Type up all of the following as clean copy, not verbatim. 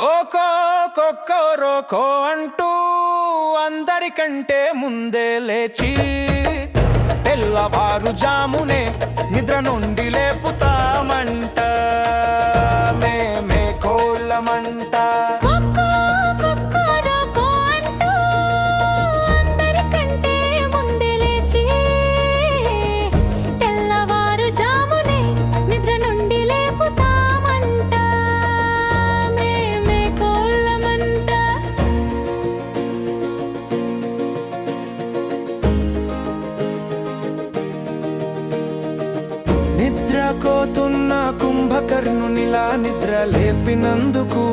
Cocoa కొక్కోరోకో అంటూ అందరికంటే ముందే లేచి తెల్లవారుజామునే నిద్ర నుండి లేపుతామంట మేమే కోళ్ళమంట. నిద్రకోతున్న కుంభకర్ణునిలా నిద్ర లేపినందుకు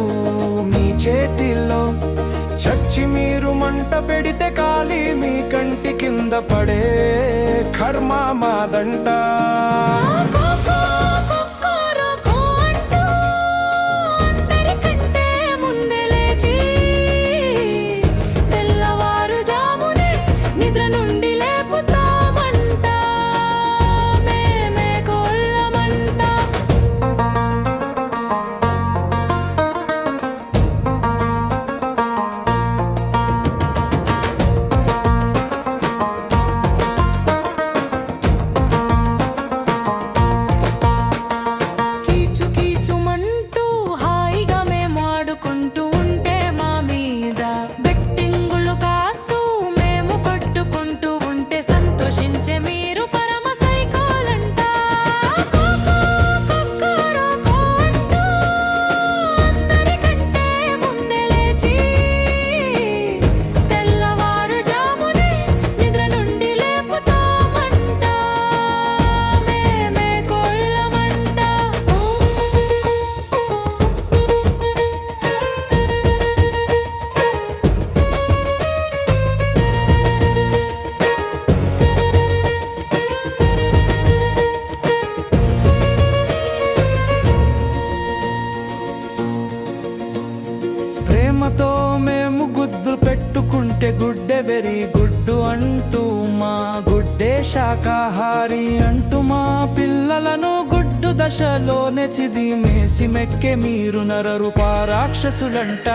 మీ చేతిలో చచ్చి మీరు మంట పెడితే కాలి మీ కంటి కింద పడే కర్మ మాదంట. ప్రేమతో మేము గుద్దు పెట్టుకుంటే గుడ్డే వెరీ గుడ్డు అంటూ మా గుడ్డే శాకాహారి అంటూ మా పిల్లలను గుడ్డు దశలోనే చిది మేసి మెక్కే మీరు నరరూప రాక్షసులంట.